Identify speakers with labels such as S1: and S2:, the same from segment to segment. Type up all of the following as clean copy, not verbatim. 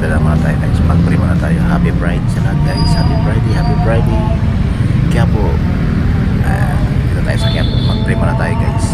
S1: magdasal muna tayo guys. Mag-pray muna tayo. Happy Friday sa lahat guys. Happy Friday, Happy Friday. Kaya po, dito tayo sa kaya po. Mag-pray muna tayo guys.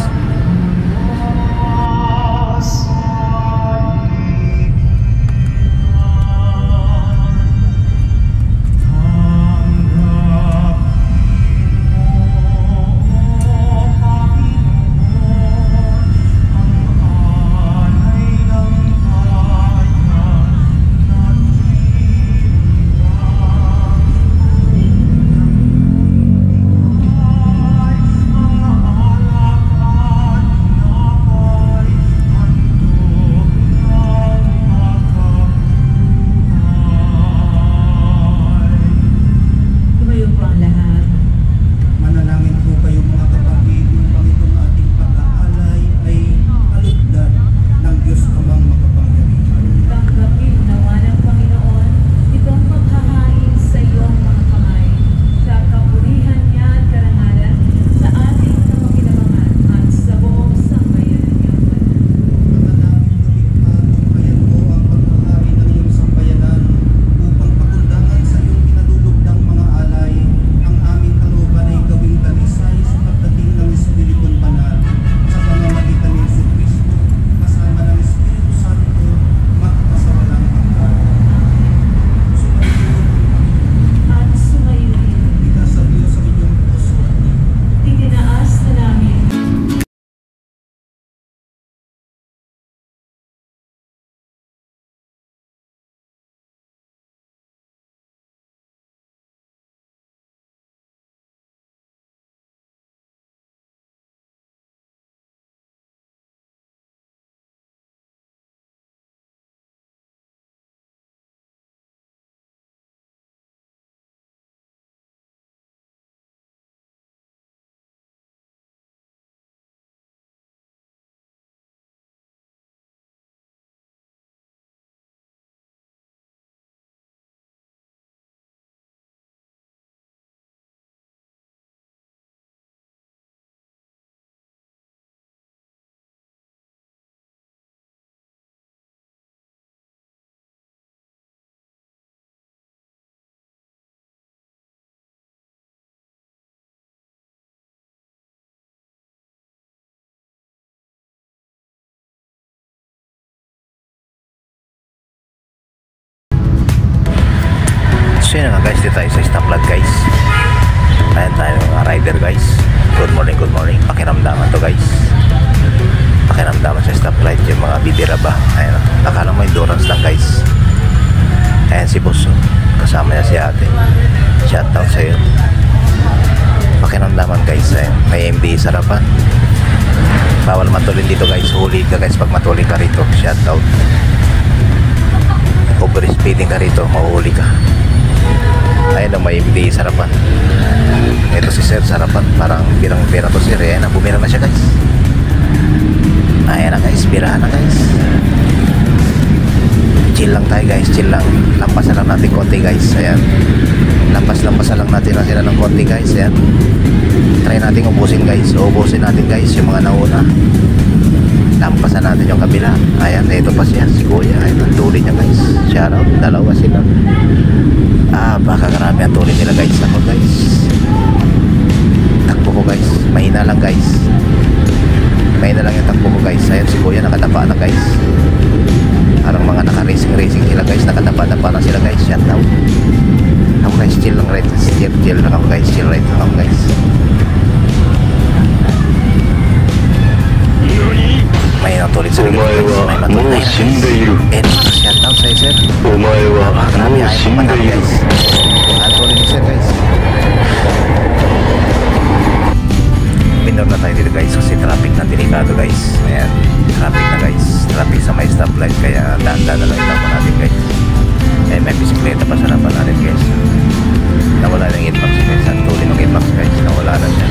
S1: So yun nga guys, dito tayo sa stoplight guys. Ayan tayo mga rider guys. Good morning, good morning. Pakiramdaman to guys. Pakiramdaman sa stoplight yung mga bibira ba. Ayan, akala mo endurance lang guys. Ayan si boss, kasama niya si ate. Shout out sa'yo. Pakiramdaman guys. Ayan, may MD sarapan. Bawal matulin dito guys. Huli ka guys pag matulin ka rito. Shout out. Over speeding ka rito, mahuhuli ka. Ayun ang may MD sarapan. Ito si sir sarapan. Parang birang-bira to sir. Ayan, bumira na siya guys. Ayan na guys, birahan na guys. Chill lang tayo guys, chill lang. Lampasan lang natin konti guys. Ayan, lampasan lang natin na sila ng konti guys. Ayan, try natin ubusin guys. Ubusin natin guys yung mga nauna. Lampasan natin yung kabila. Ayan, ito pa siya, si kuya. Ayan, ang tuloy niya guys. Shout out, dalawa sila. Baka karami ang tuloy nila guys. Ako guys, takbo ko guys. Mahina lang guys. Mahina lang yung takbo ko guys. Ayan si kuya, nakadapa na guys. Parang mga naka-racing sila guys. Nakadapa-dapa na sila guys. Shout out. Ako guys, chill lang right. Chill lang ako guys. Chill right lang ako guys. May natuloy sa likod guys. May matulay na guys. Shout out sa'yo sir. Grabe, ayaw mo pa guys. Natuloy ni sir guys. Minor na tayo dito guys kasi traffic na delikado guys. Ayan, traffic na guys. Traffic sa may stoplight kaya daan-daan na lang ito natin guys. Ayan, may bisikleta pa sa harapan natin guys. Nawala na yung hitbox guys. Ang tuloy ng hitbox guys. Nawala na siya.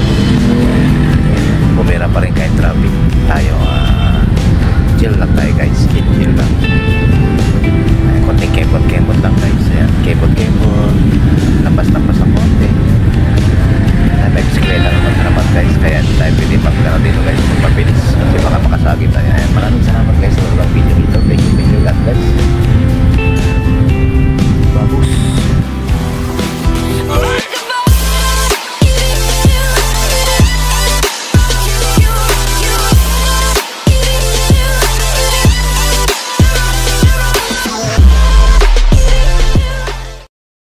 S1: Bumira pa rin kayo traffic. Tayo chill lang tayo guys. Chill lang. Ayan, konting kembot lang guys. Ayan, kembot. Lampas ang konti. Ayan, may bisikleta naman sa harapan guys. Kaya tayo pwede magkano dito guys. Magpabilis. Kasi baka makasagit tayo. Ayan, maraming salamat guys sa walang video dito. Thank you God bless.